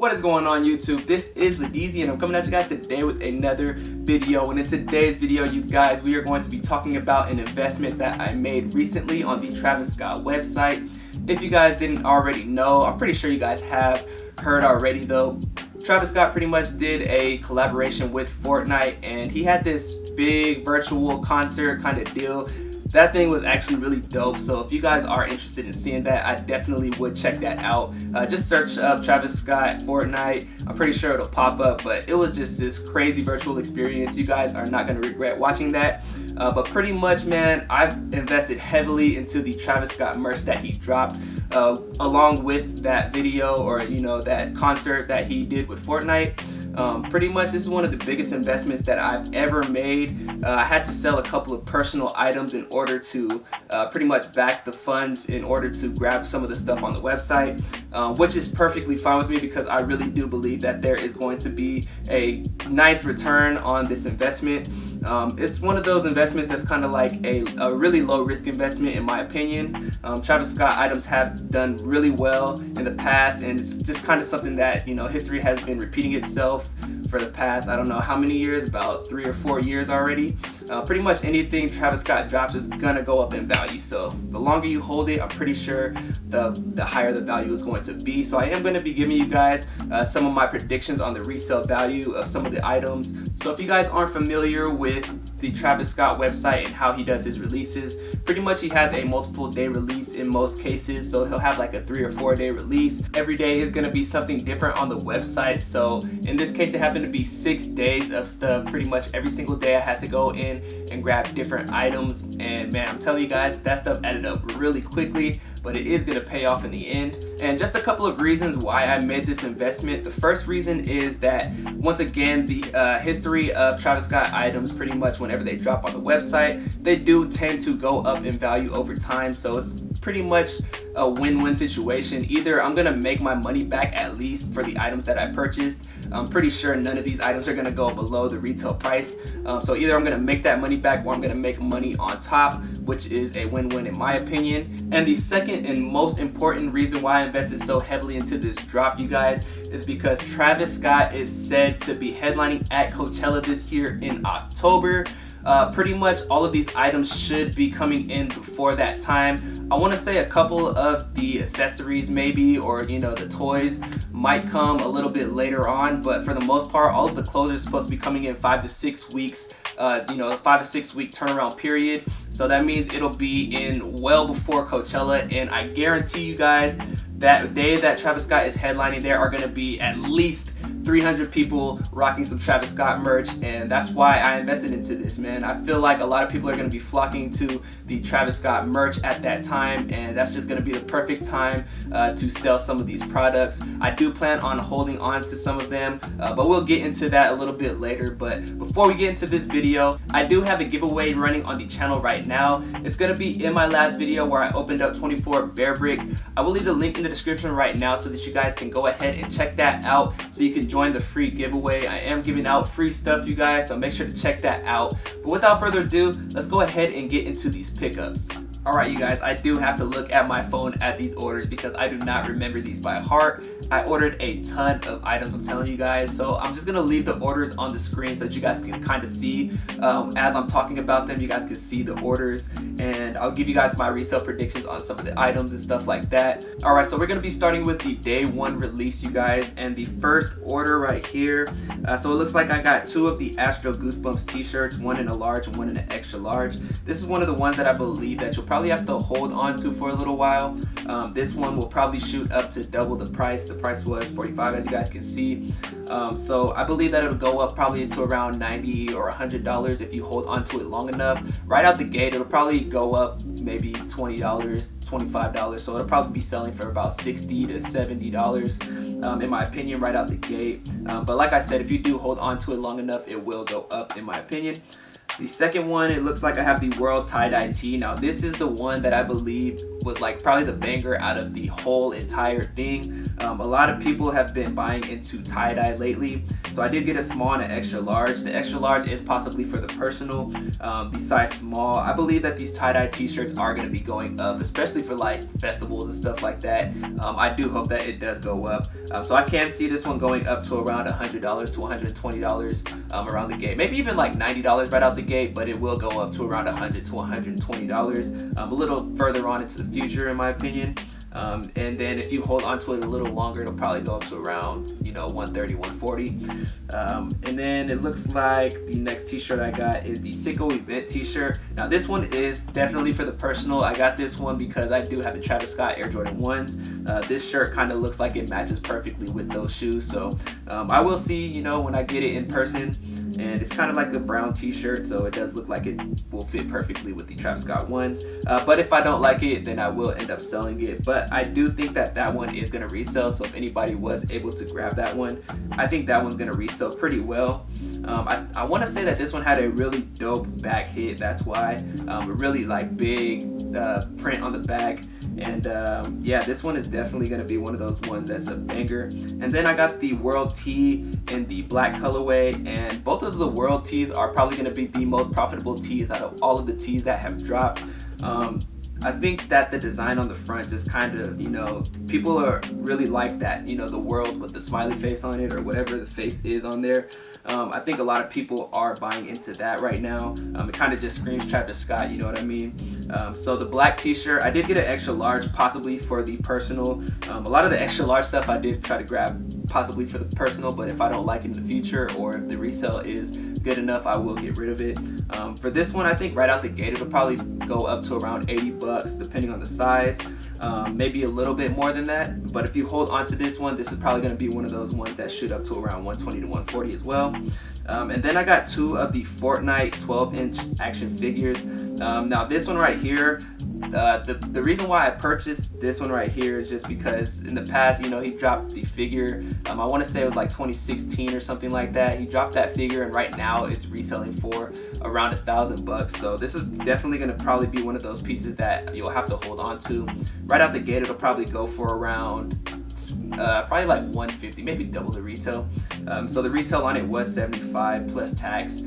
What is going on, YouTube? This is Ladizi and I'm coming at you guys today with another video. And in today's video, you guys, we are going to be talking about an investment that I made recently on the Travis Scott website. If you guys didn't already know, I'm pretty sure you guys have heard already though. Travis Scott pretty much did a collaboration with Fortnite and he had this big virtual concert kind of deal. That thing was actually really dope, so if you guys are interested in seeing that, I definitely would check that out. Just search up Travis Scott Fortnite. I'm pretty sure it'll pop up, but it was just this crazy virtual experience. You guys are not going to regret watching that. But pretty much, man, I've invested heavily into the Travis Scott merch that he dropped along with that video, or that concert that he did with Fortnite. Pretty much this is one of the biggest investments that I've ever made. I had to sell a couple of personal items in order to pretty much back the funds in order to grab some of the stuff on the website, which is perfectly fine with me because I really do believe that there is going to be a nice return on this investment. It's one of those investments that's kind of like a really low risk investment in my opinion. Travis Scott items have done really well in the past, and it's just kind of something that history has been repeating itself for the past, I don't know how many years, about 3 or 4 years already. Pretty much anything Travis Scott drops is gonna go up in value, so the longer you hold it, I'm pretty sure the higher the value is going to be. So I am going to be giving you guys some of my predictions on the resale value of some of the items. So if you guys aren't familiar with the Travis Scott website and how he does his releases, pretty much he has a multiple day release in most cases, so he'll have like a 3 or 4 day release. Every day is going to be something different on the website, so in this case it happened to be 6 days of stuff. Pretty much every single day I had to go in and grab different items, and man, I'm telling you guys, that stuff added up really quickly, but it is going to pay off in the end. And just a couple of reasons why I made this investment. The first reason is that, once again, the history of Travis Scott items, pretty much whenever they drop on the website, they do tend to go up in value over time, so it's pretty much a win-win situation. Either I'm gonna make my money back at least for the items that I purchased. I'm pretty sure none of these items are gonna go below the retail price, so either I'm gonna make that money back or I'm gonna make money on top, which is a win-win in my opinion. And the second and most important reason why I invested so heavily into this drop, you guys, is because Travis Scott is said to be headlining at Coachella this year in October. Pretty much all of these items should be coming in before that time. I want to say a couple of the accessories maybe, or the toys might come a little bit later on, but for the most part all of the clothes are supposed to be coming in 5 to 6 weeks, 5 to 6 week turnaround period. So that means it'll be in well before Coachella, and I guarantee you guys that day that Travis Scott is headlining, there are going to be at least 300 people rocking some Travis Scott merch, and that's why I invested into this, man. I feel like a lot of people are going to be flocking to the Travis Scott merch at that time, and that's just going to be the perfect time to sell some of these products. I do plan on holding on to some of them, but we'll get into that a little bit later. But before we get into this video, I do have a giveaway running on the channel right now. It's going to be in my last video where I opened up 24 bear bricks. I will leave the link in the description right now so that you guys can go ahead and check that out, so you can join the free giveaway. I am giving out free stuff, you guys, so make sure to check that out. But without further ado, let's go ahead and get into these pickups. Alright, you guys, I do have to look at my phone at these orders because I do not remember these by heart. I ordered a ton of items, I'm telling you guys, so I'm just gonna leave the orders on the screen so that you guys can kind of see as I'm talking about them. You guys can see the orders, and I'll give you guys my resale predictions on some of the items and stuff like that. Alright, so we're gonna be starting with the day 1 release, you guys, and the first order right here. So it looks like I got 2 of the Astro Goosebumps t-shirts, one in a large and one in an extra large. This is one of the ones that I believe that you'll probably have to hold on to for a little while. This one will probably shoot up to double the price. The price was $45, as you guys can see. So I believe that it'll go up probably into around $90 or $100 if you hold on to it long enough. Right out the gate, it'll probably go up maybe $20, $25, so it'll probably be selling for about $60 to $70 in my opinion right out the gate. But like I said, if you do hold on to it long enough, it will go up in my opinion. The second one, it looks like I have the World Tie-Dye tee. Now this is the one that I believe was like probably the banger out of the whole entire thing. A lot of people have been buying into tie-dye lately, so I did get a small and an extra large. The extra large is possibly for the personal. The size small, I believe that these tie-dye t-shirts are going to be going up, especially for like festivals and stuff like that. I do hope that it does go up. So I can see this one going up to around $100 to $120 around the gate, maybe even like $90 right out the gate, but it will go up to around $100 to $120 a little further on into the future, in my opinion. And then if you hold on to it a little longer, it'll probably go up to around, you know, $130, $140. And then it looks like the next t-shirt I got is the Sicko Event t-shirt. Now this one is definitely for the personal. I got this one because I do have the Travis Scott Air Jordan 1s. This shirt kind of looks like it matches perfectly with those shoes. So I will see, you know, when I get it in person. And it's kind of like a brown t-shirt, so it does look like it will fit perfectly with the Travis Scott ones. But if I don't like it, then I will end up selling it. But I do think that that one is going to resell, so if anybody was able to grab that one, I think that one's going to resell pretty well. I want to say that this one had a really dope back hit, that's why. A really like big print on the back. And yeah, this one is definitely going to be one of those ones that's a banger. And then I got the World Tee in the black colorway, and both of the World Tees are probably going to be the most profitable tees out of all of the tees that have dropped. I think that the design on the front just kind of, you know, people are really like that, you know, the world with the smiley face on it or whatever the face is on there. I think a lot of people are buying into that right now. It kind of just screams Travis Scott, you know what I mean? So the black t-shirt, I did get an extra large possibly for the personal. A lot of the extra large stuff I did try to grab possibly for the personal, but if I don't like it in the future or if the resale is good enough, I will get rid of it. For this one, I think right out the gate it'll probably go up to around $80 depending on the size. Maybe a little bit more than that, but if you hold on to this one, this is probably going to be one of those ones that shoot up to around 120 to 140 as well. And then I got two of the Fortnite 12-inch action figures. Now this one right here, the reason why I purchased this one right here is just because in the past, you know, he dropped the figure, I want to say it was like 2016 or something like that. He dropped that figure, and right now it's reselling for around $1,000. So this is definitely going to probably be one of those pieces that you'll have to hold on to. Right out the gate, it'll probably go for around probably like 150, maybe double the retail. So the retail on it was 75 plus tax,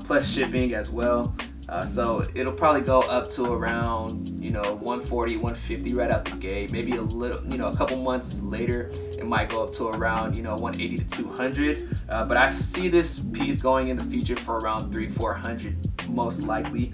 plus shipping as well. So it'll probably go up to around, you know, 140, 150 right out the gate. Maybe a little, you know, a couple months later, it might go up to around, you know, 180 to 200. But I see this piece going in the future for around 300-400 most likely.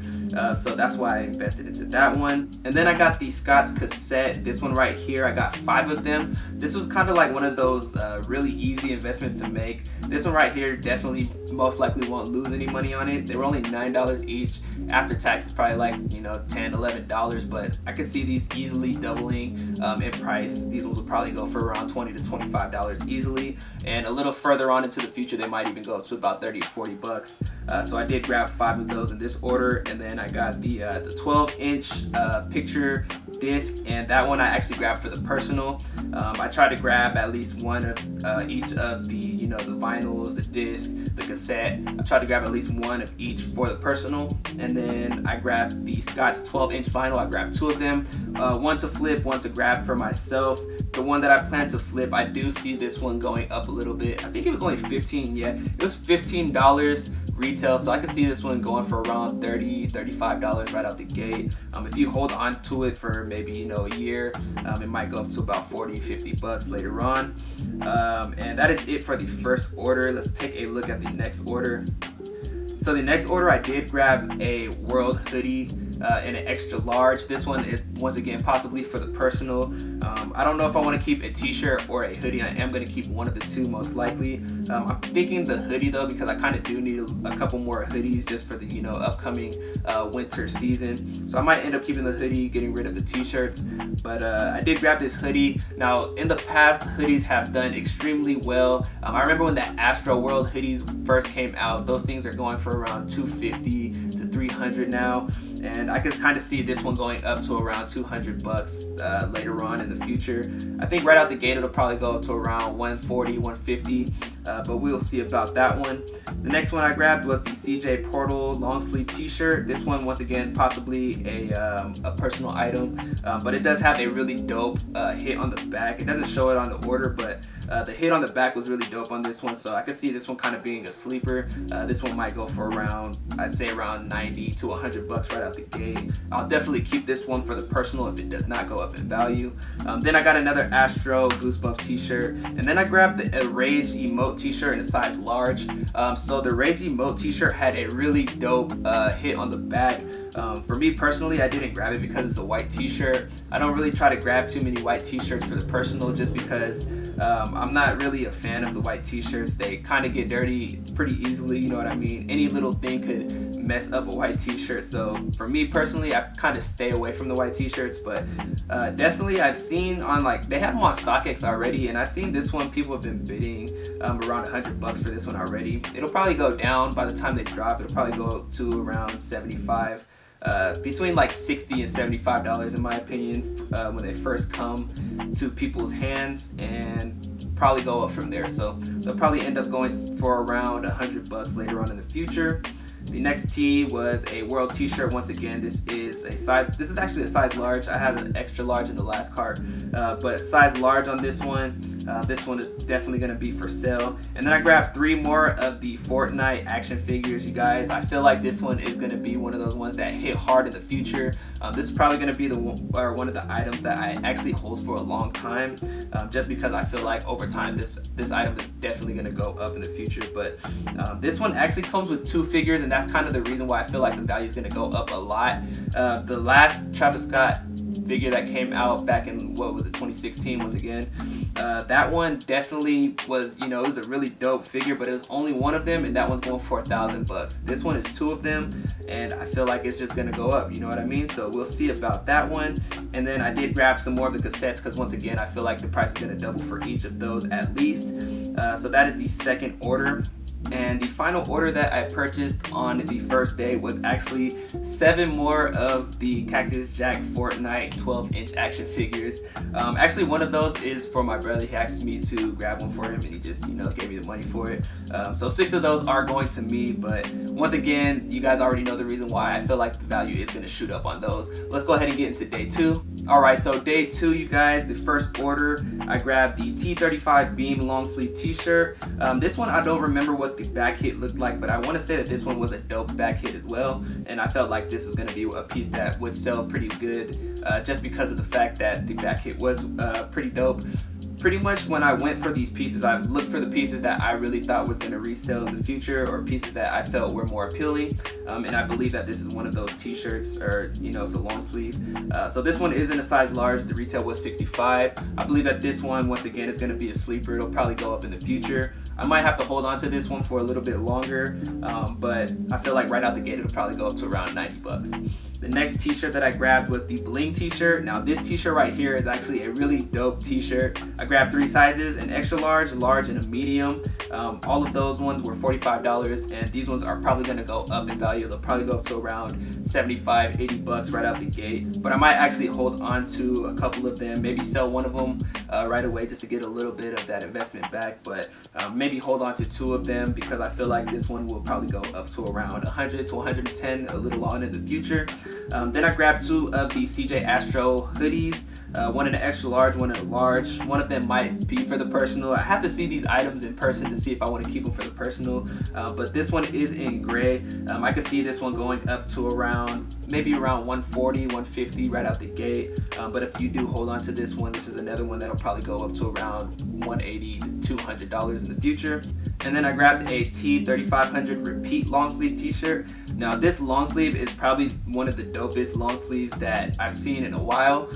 So that's why I invested into that one. And then I got the Scott's cassette. This one right here, I got 5 of them. This was kind of like one of those really easy investments to make. This one right here definitely most likely won't lose any money on it. They were only $9 each. After tax, it's probably like, you know, $10-11, but I could see these easily doubling in price. These ones will probably go for around $20 to $25 easily, and a little further on into the future they might even go up to about $30 to $40. So I did grab 5 of those in this order, and then I got the 12-inch picture disc, and that one I actually grabbed for the personal. I tried to grab at least one of each of the, you know, the vinyls, the disc, the cassette. I tried to grab at least one of each for the personal, and then I grabbed the Scott's 12-inch vinyl. I grabbed 2 of them, one to flip, one to grab for myself. The one that I plan to flip, I do see this one going up a little bit. I think it was only $15, yeah, it was $15 retail, so I could see this one going for around $30, $35 right out the gate. If you hold on to it for maybe, you know, a year, it might go up to about $40, $50 later on. And that is it for the first order. Let's take a look at the next order. So the next order, I did grab a World hoodie in an extra large. This one is once again possibly for the personal. I don't know if I want to keep a t-shirt or a hoodie. I am going to keep one of the two most likely. I'm thinking the hoodie though, because I kind of do need a couple more hoodies just for the, you know, upcoming winter season. So I might end up keeping the hoodie, getting rid of the t-shirts. But I did grab this hoodie. Now in the past, hoodies have done extremely well. I remember when the Astro World hoodies first came out, those things are going for around $250 to $300 now. and I could kind of see this one going up to around 200 bucks later on in the future. I think right out the gate it'll probably go up to around 140, 150, but we'll see about that one. The next one I grabbed was the CJ Portal long sleeve t-shirt. This one, once again, possibly a personal item, but it does have a really dope hit on the back. It doesn't show it on the order, but the hit on the back was really dope on this one, so I could see this one kind of being a sleeper. This one might go for around, I'd say around 90 to 100 bucks right out the gate. I'll definitely keep this one for the personal if it does not go up in value. Then I got another Astro Goosebumps t-shirt, and then I grabbed the Rage emote t-shirt in a size large. So the Rage emote t-shirt had a really dope hit on the back. For me personally, I didn't grab it because it's a white t-shirt. I don't really try to grab too many white t-shirts for the personal, just because I'm not really a fan of the white t-shirts. They kind of get dirty pretty easily, you know what I mean? Any little thing could mess up a white t-shirt. So for me personally, I kind of stay away from the white t-shirts, but definitely I've seen on, like, they have them on StockX already, and I've seen this one, people have been bidding around 100 bucks for this one already. It'll probably go down by the time they drop. It'll probably go to around 75. Between like $60 and $75 in my opinion when they first come to people's hands, and probably go up from there. So they'll probably end up going for around 100 bucks later on in the future. The next tee was a World t-shirt. Once again, this is actually a size large. I have an extra large in the last cart, but size large on this one. This one is definitely going to be for sale. And then I grabbed 3 more of the Fortnite action figures, you guys. I feel like this one is going to be one of those ones that hit hard in the future. This is probably going to be one of the items that I actually hold for a long time, just because I feel like over time this item is definitely going to go up in the future. But this one actually comes with 2 figures, and that's kind of the reason why I feel like the value is going to go up a lot. The last Travis Scott figure that came out back in, what was it, 2016 once again, that one definitely was, you know, it was a really dope figure, but it was only one of them, and that one's going for 1,000 bucks. This one is 2 of them, and I feel like it's just gonna go up, you know what I mean? So we'll see about that one. And then I did grab some more of the cassettes, because once again I feel like the price is gonna double for each of those at least. So that is the second order. And the final order that I purchased on the first day was actually 7 more of the Cactus Jack Fortnite 12-inch action figures. Actually, one of those is for my brother. He asked me to grab one for him, and he just, you know, gave me the money for it. So 6 of those are going to me, but once again, you guys already know the reason why I feel like the value is going to shoot up on those. Let's go ahead and get into day 2. Alright, so day 2, you guys, the first order, I grabbed the T35 Beam long sleeve t-shirt. This one, I don't remember what the back hit looked like, but I want to say that this one was a dope back hit as well, and I felt like this was going to be a piece that would sell pretty good, just because of the fact that the back hit was pretty dope. Pretty much when I went for these pieces, I looked for the pieces that I really thought was going to resell in the future, or pieces that I felt were more appealing, and I believe that this is one of those t-shirts, or, you know, it's a long sleeve. So this one is in a size large. The retail was 65. I believe that this one, once again, is going to be a sleeper. It'll probably go up in the future. I might have to hold on to this one for a little bit longer, but I feel like right out the gate it'll probably go up to around 90 bucks. The next t-shirt that I grabbed was the Bling t-shirt. Now this t-shirt right here is actually a really dope t-shirt. I grabbed 3 sizes, an extra large, large, and a medium. All of those ones were $45, and these ones are probably going to go up in value. They'll probably go up to around 75, 80 bucks right out the gate. But I might actually hold on to a couple of them, maybe sell one of them right away just to get a little bit of that investment back. But maybe hold on to 2 of them, because I feel like this one will probably go up to around 100 to 110 a little on in the future. Then I grabbed 2 of the CJ Astro hoodies, one in an extra large, one in a large. One of them might be for the personal. I have to see these items in person to see if I want to keep them for the personal, but this one is in gray. I could see this one going up to around, maybe around 140, 150 right out the gate, but if you do hold on to this one, this is another one that'll probably go up to around $180 to $200 in the future. And then I grabbed a T3500 repeat long sleeve t-shirt. Now this long sleeve is probably one of the dopest long sleeves that I've seen in a while.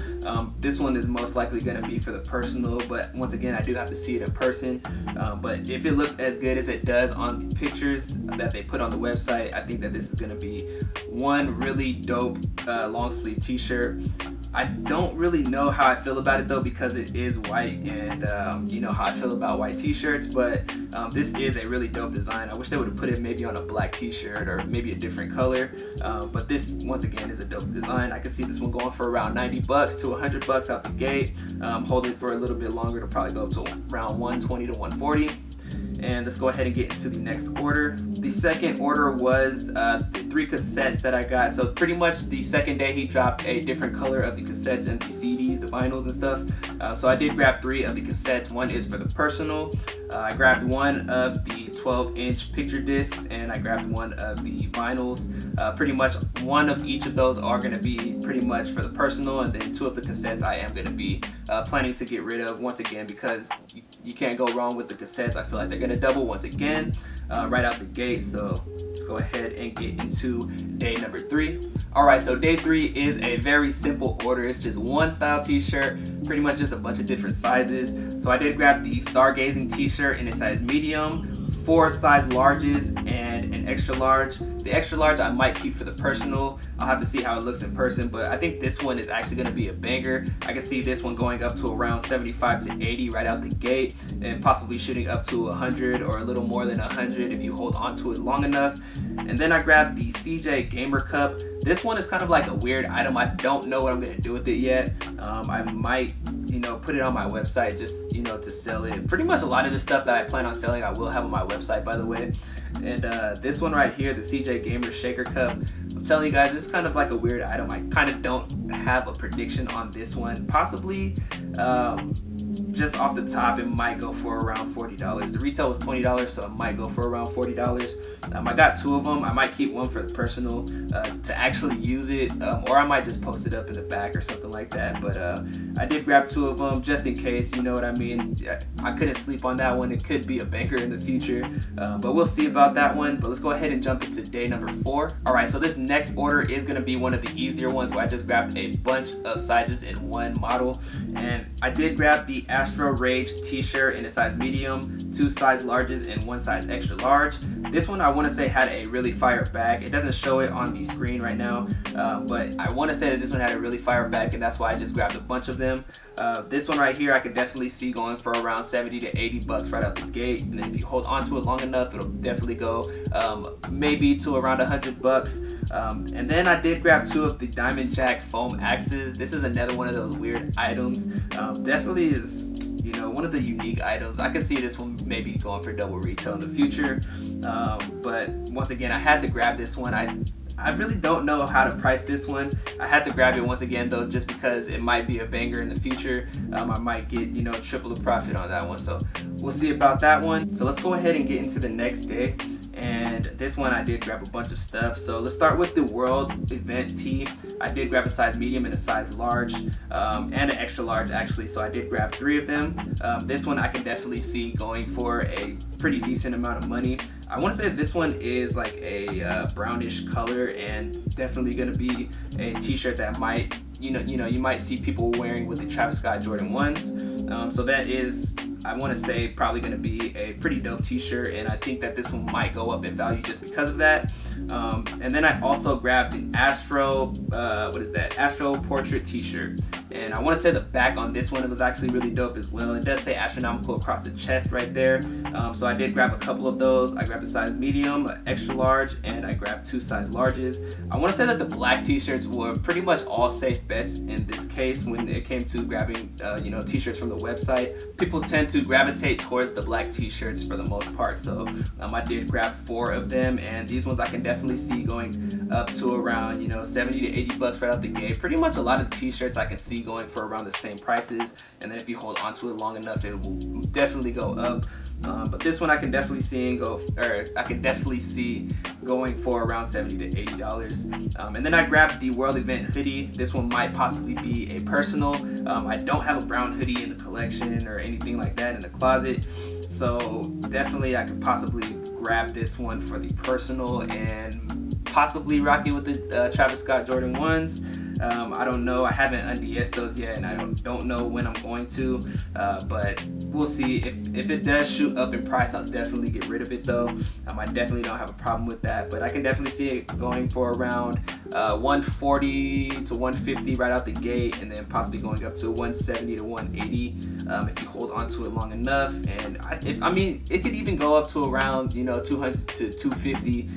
This one is most likely going to be for the personal, but once again I do have to see it in person. But if it looks as good as it does on the pictures that they put on the website, I think that this is going to be one really dope long sleeve t-shirt. I don't really know how I feel about it though, because it is white, and you know how I feel about white t-shirts, but this is a really dope design. I wish they would have put it maybe on a black t-shirt or maybe a different color, but this once again is a dope design. I can see this one going for around 90 bucks to 100 bucks out the gate. Hold it for a little bit longer to probably go up to around 120 to 140. And let's go ahead and get into the next order. The second order was the 3 cassettes that I got. So pretty much the second day he dropped a different color of the cassettes and the CDs, the vinyls and stuff. So I did grab 3 of the cassettes. One is for the personal. I grabbed 1 of the 12-inch picture discs, and I grabbed 1 of the vinyls. Pretty much 1 of each of those are going to be pretty much for the personal, and then 2 of the cassettes I am going to be planning to get rid of once again, because you can't go wrong with the cassettes. I feel like they're going to double once again right out the gate. So let's go ahead and get into day number 3. Alright, so day 3 is a very simple order. It's just one style t-shirt, pretty much just a bunch of different sizes. So I did grab the stargazing t-shirt in a size medium, 4 size larges, and an extra large. The extra large I might keep for the personal. I'll have to see how it looks in person, but I think this one is actually going to be a banger. I can see this one going up to around 75 to 80 right out the gate, and possibly shooting up to 100 or a little more than 100 if you hold on to it long enough. And then I grabbed the CJ Gamer Cup. This one is kind of like a weird item. I don't know what I'm going to do with it yet. I might, you know, put it on my website just, you know, to sell it. Pretty much a lot of the stuff that I plan on selling I will have on my website, by the way. And this one right here, the CJ Gamer Shaker Cup, I'm telling you guys, this is kind of like a weird item. I kind of don't have a prediction on this one. Possibly just off the top, it might go for around $40. The retail was $20, so it might go for around $40. I got 2 of them. I might keep one for the personal to actually use it, or I might just post it up in the back or something like that. But I did grab 2 of them just in case, you know what I mean. I couldn't sleep on that one. It could be a banker in the future, but we'll see about that one. But let's go ahead and jump into day number 4. Alright, so this next order is going to be one of the easier ones, where I just grabbed a bunch of sizes in one model. And I did grab the Astro Rage t-shirt in a size medium, 2 size larges, and 1 size extra large. This one I want to say had a really fire back. It doesn't show it on the screen right now, but I want to say that this one had a really fire back, and that's why I just grabbed a bunch of them. This one right here I could definitely see going for around 70 to 80 bucks right out the gate, and then if you hold on to it long enough, it'll definitely go maybe to around 100 bucks. And then I did grab 2 of the Diamond Jack foam axes. This is another one of those weird items. Definitely is, you know, one of the unique items. I could see this one maybe going for double retail in the future, but once again, I had to grab this one. I really don't know how to price this one. I had to grab it once again though, just because it might be a banger in the future. I might get, you know, triple the profit on that one, so we'll see about that one. So let's go ahead and get into the next day. And this one I did grab a bunch of stuff. So let's start with the World Event tee. I did grab a size medium and a size large, and an extra large actually, so I did grab 3 of them. This one I can definitely see going for a pretty decent amount of money. I want to say this one is like a brownish color, and definitely going to be a t-shirt that might, you might see people wearing with the Travis Scott Jordan 1s. So that is, I want to say, probably going to be a pretty dope t-shirt, and I think that this one might go up in value just because of that. And then I also grabbed the Astro, Astro Portrait t-shirt, and I want to say the back on this one, it was actually really dope as well. It does say astronomical across the chest right there. So I did grab a couple of those. I grabbed a size medium, an extra large, and I grabbed 2 size larges. I want to say that the black t-shirts were pretty much all safe bets in this case when it came to grabbing t-shirts from the website. People tend to gravitate towards the black t-shirts for the most part, so I did grab 4 of them, and these ones I can definitely see going up to around 70 to 80 bucks right out the gate. Pretty much a lot of the t-shirts I can see going for around the same prices, and then if you hold on to it long enough, it will definitely go up. But this one I can definitely see going for around $70 to $80. And then I grabbed the World Event hoodie. This one might possibly be a personal. I don't have a brown hoodie in the collection or anything like that in the closet, so definitely I could possibly grab this one for the personal and possibly rock it with the Travis Scott Jordan 1s. I don't know. I haven't unDS'd those yet, and I don't know when I'm going to, but we'll see. If it does shoot up in price, I'll definitely get rid of it though. I definitely don't have a problem with that, but I can definitely see it going for around 140 to 150 right out the gate, and then possibly going up to 170 to 180 if you hold on to it long enough. And I mean, it could even go up to around 200 to 250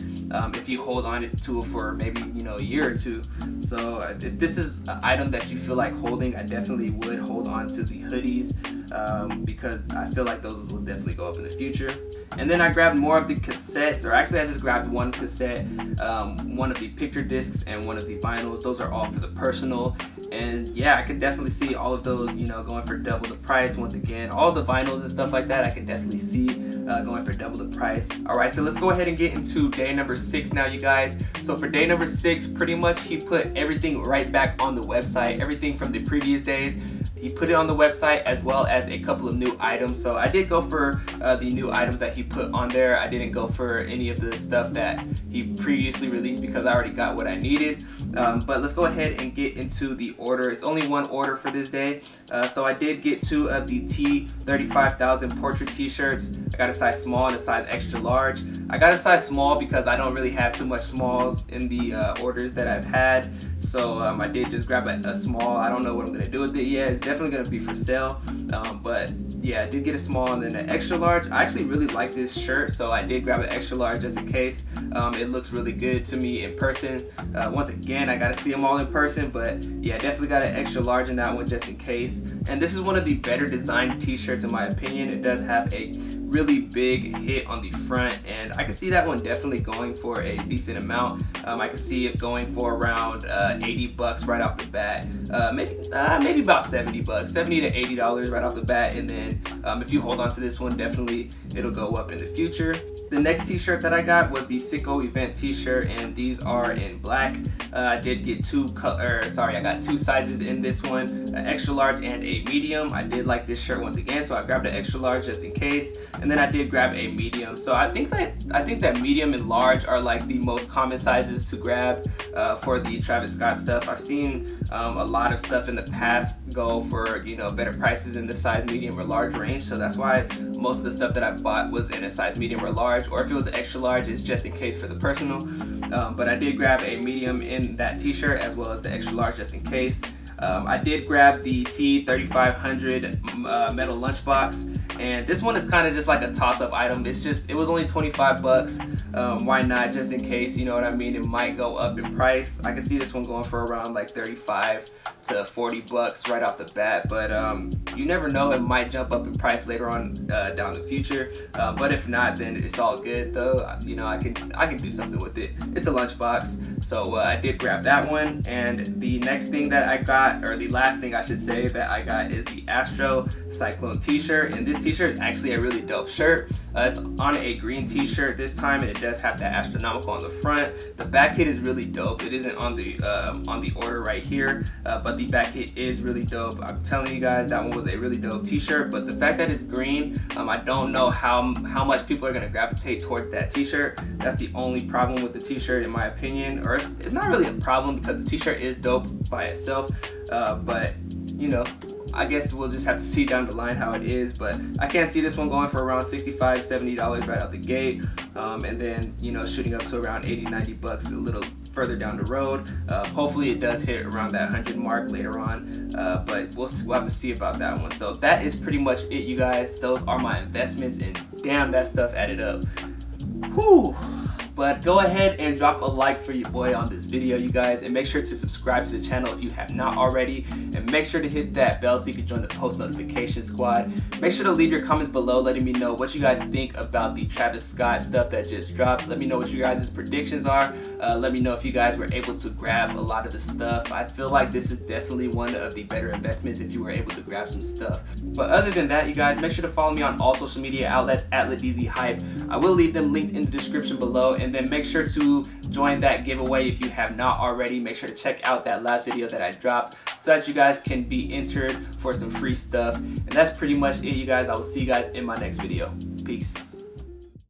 if you hold on to it for maybe a year or two. So if this is an item that you feel like holding, I definitely would hold on to the hoodies because I feel like those will definitely go up in the future. And then I grabbed more of the cassettes, or actually I just grabbed one cassette, one of the picture discs, and one of the vinyls. Those are all for the personal. And yeah, I could definitely see all of those, going for double the price. Once again, all the vinyls and stuff like that, I could definitely see going for double the price. All right, so let's go ahead and get into day number 6 now, you guys. So for day number 6, pretty much he put everything right back on the website, everything from the previous days. He put it on the website as well as a couple of new items. So I did go for the new items that he put on there. I didn't go for any of the stuff that he previously released because I already got what I needed. But let's go ahead and get into the order. It's only one order for this day. So I did get 2 of the T35,000 portrait t-shirts. I got a size small and a size extra large. I got a size small because I don't really have too much smalls in the orders that I've had. So I did just grab a small. I don't know what I'm gonna do with it yet. It's definitely gonna be for sale. But yeah, I did get a small and then an extra large. I actually really like this shirt, so I did grab an extra large just in case. It looks really good to me in person. Once again, I gotta see them all in person, but yeah, definitely got an extra large in that one just in case. And this is one of the better designed t-shirts in my opinion. It does have a really big hit on the front, and I can see that one definitely going for a decent amount. I can see it going for around 80 bucks right off the bat. Maybe about 70 bucks, 70 to 80 dollars right off the bat. And then if you hold on to this one, definitely it'll go up in the future. The next t-shirt that I got was the Sicko event t-shirt, and these are in black. I did get I got 2 sizes in this one, an extra large and a medium. I did like this shirt once again, so I grabbed an extra large just in case, and then I did grab a medium. So I think that medium and large are like the most common sizes to grab for the Travis Scott stuff. I've seen a lot of stuff in the past go for better prices in the size medium or large range, so that's why most of the stuff that I bought was in a size medium or large, or if it was an extra large, it's just in case for the personal. But I did grab a medium in that t-shirt as well as the extra large just in case. I did grab the T3500 metal lunchbox, and this one is kind of just like a toss-up item. It was only 25 bucks. Why not, just in case, you know what I mean? It might go up in price. I can see this one going for around like 35 to 40 bucks right off the bat, but you never know, it might jump up in price later on down the future. But if not, then it's all good though. I can do something with it. It's a lunchbox, so I did grab that one. And the next thing that I got, or the last thing I should say that I got, is the Astro Cyclone t-shirt. And this t-shirt is actually a really dope shirt. It's on a green t-shirt this time, and it does have that astronomical on the front. The back hit is really dope. It isn't on the order right here, but the back hit is really dope. I'm telling you guys, that one was a really dope t-shirt. But the fact that it's green, I don't know how much people are gonna gravitate towards that t-shirt. That's the only problem with the t-shirt in my opinion. Or it's not really a problem because the t-shirt is dope by itself, but I guess we'll just have to see down the line how it is. But I can see this one going for around $65, $70 right out the gate, and then shooting up to around 80, 90 bucks a little further down the road. Hopefully it does hit around that 100 mark later on, but we'll have to see about that one. So that is pretty much it, you guys. Those are my investments, and damn, that stuff added up. Whew. But go ahead and drop a like for your boy on this video, you guys, and make sure to subscribe to the channel if you have not already, and make sure to hit that bell so you can join the post notification squad. Make sure to leave your comments below letting me know what you guys think about the Travis Scott stuff that just dropped. Let me know what you guys' predictions are. Let me know if you guys were able to grab a lot of the stuff. I feel like this is definitely one of the better investments if you were able to grab some stuff. But other than that, you guys, make sure to follow me on all social media outlets at LDWaffle. I will leave them linked in the description below. And then make sure to join that giveaway if you have not already. Make sure to check out that last video that I dropped so that you guys can be entered for some free stuff. And that's pretty much it, you guys. I will see you guys in my next video. Peace.